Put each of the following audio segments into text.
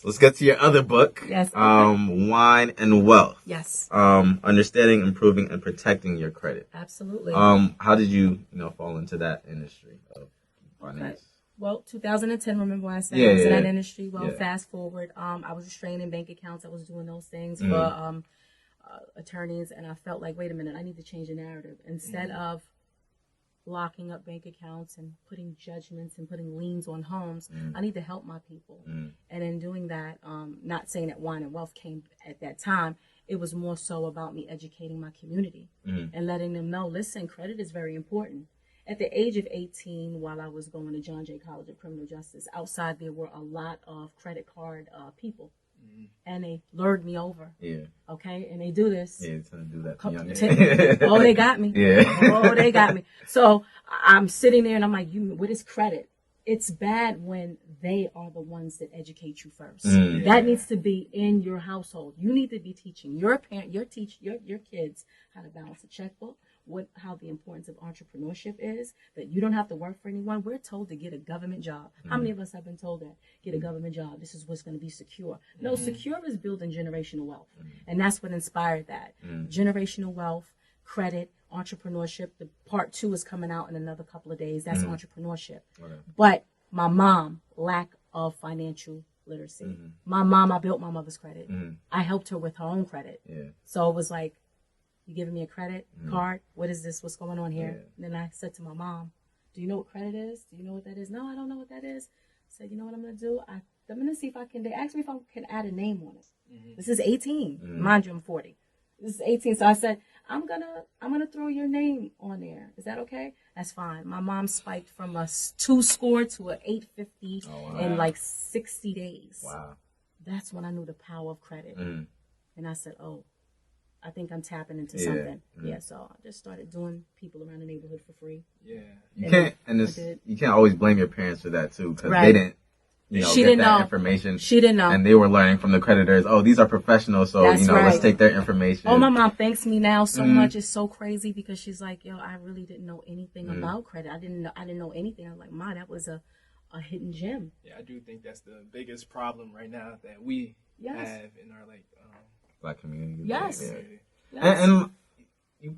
let's get to your other book. Yes. Wine and Wealth. Yes. Understanding, improving, and protecting your credit. Absolutely. How did you fall into that industry of finance? Okay. Well, 2010, remember when I said I was in that industry? Well, fast forward, I was just trading bank accounts. I was doing those things for attorneys, and I felt like, wait a minute, I need to change the narrative. Instead of locking up bank accounts and putting judgments and putting liens on homes, I need to help my people. And in doing that, not saying that Wine and Wealth came at that time, it was more so about me educating my community and letting them know, listen, credit is very important. At the age of 18, while I was going to John Jay College of Criminal Justice, outside there were a lot of credit card people. And they lured me over. Yeah. Okay? And they do this. Yeah, it's going to do that to young. Oh, they got me. Yeah. Oh, they got me. So I'm sitting there and I'm like, what is credit? It's bad when they are the ones that educate you first. That needs to be in your household. You need to be teaching your parent, your kids how to balance a checkbook, how the importance of entrepreneurship is, that you don't have to work for anyone. We're told to get a government job. How many of us have been told that? Get a government job. This is what's going to be secure. No, secure is building generational wealth. And that's what inspired that. Generational wealth, credit, entrepreneurship. The part 2 is coming out in another couple of days. That's entrepreneurship. Okay. But my mom, lack of financial literacy. My mom, I built my mother's credit. I helped her with her own credit. Yeah. So it was like, you giving me a credit card? What is this? What's going on here? Yeah. And then I said to my mom, do you know what credit is? Do you know what that is? No, I don't know what that is. I said, you know what I'm going to do? I'm going to see if I can, they asked me if I can add a name on it. This is 18. Mind you, I'm 40. This is 18. So I said, I'm gonna throw your name on there. Is that okay? That's fine. My mom spiked from a 2 score to a 850 in like 60 days. Wow. That's when I knew the power of credit. And I said, oh, I think I'm tapping into something. Yeah, so I just started doing people around the neighborhood for free. Yeah. You can't always blame your parents for that too, because they didn't get that information. She didn't know. And they were learning from the creditors. Oh, these are professionals, so let's take their information. Oh, my mom thanks me now so much. It's so crazy because she's like, yo, I really didn't know anything about credit. I didn't know anything. I was like, Ma, that was a hidden gem. Yeah, I do think that's the biggest problem right now that we have in our Black community. Yes. And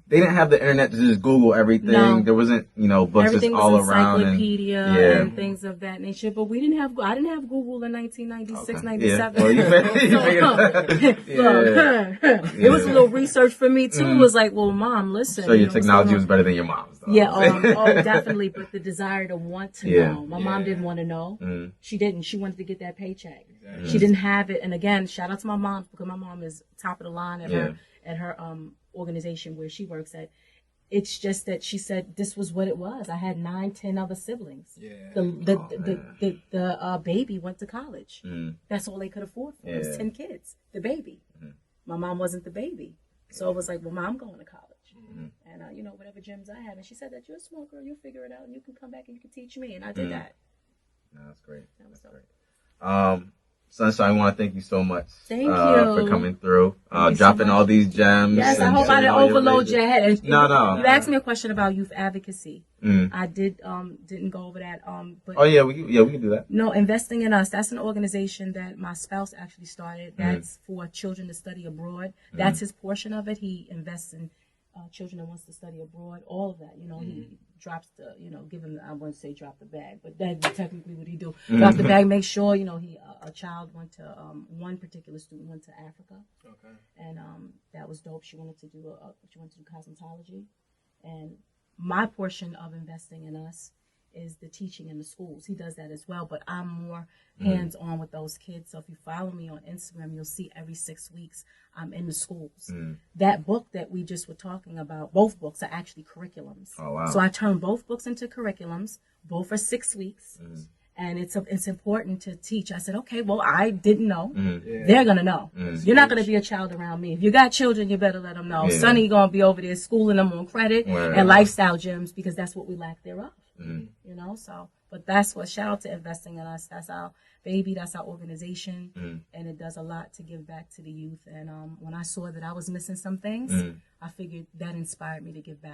they didn't have the internet to just Google everything. No. There wasn't, books everything just all around. Encyclopedia and things of that nature. But I didn't have Google in 1996, 97. Well, It was a little research for me too. It was like, well, Mom, listen. So your technology was better than your mom's, though. Yeah, definitely. But the desire to want to know. My mom didn't want to know. She didn't. She wanted to get that paycheck. Exactly. She didn't have it. And again, shout out to my mom, because my mom is top of the line at her organization where she works at. It's just that she said this was what it was. I had 9, 10 other siblings. Yeah. The baby went to college. That's all they could afford for. It was 10 kids. The baby. My mom wasn't the baby. So it was like, well, Mom, I'm going to college. And whatever gems I have. And she said that you're a smart girl, you'll figure it out and you can come back and you can teach me. And I did that. No, that's great. That's great. Sunshine, I want to thank you so much for coming through, dropping all these gems. Yes, I hope I didn't overload your head. No. You asked me a question about youth advocacy. I didn't go over that. But we can do that. No, Investing in Us. That's an organization that my spouse actually started. That's for children to study abroad. That's his portion of it. He invests in children that wants to study abroad. All of that, he drops the, give him, I wouldn't say drop the bag, but that's technically what he do. Drop the bag, make sure, a child went to, one particular student went to Africa. Okay. And that was dope. She wanted to do cosmetology. And my portion of Investing in Us is the teaching in the schools. He does that as well, but I'm more hands-on with those kids. So if you follow me on Instagram, you'll see every 6 weeks I'm in the schools. That book that we just were talking about, both books are actually curriculums. Oh, wow. So I turn both books into curriculums, both for 6 weeks. And it's important to teach. I said, okay, well, I didn't know. They're going to know. You're not going to be a child around me. If you got children, you better let them know. Sonny going to be over there schooling them on credit and lifestyle gems, because that's what we lack thereof. So, but that's what, shout out to Investing in Us. That's our baby. That's our organization. And it does a lot to give back to the youth. And when I saw that I was missing some things, I figured that inspired me to give back.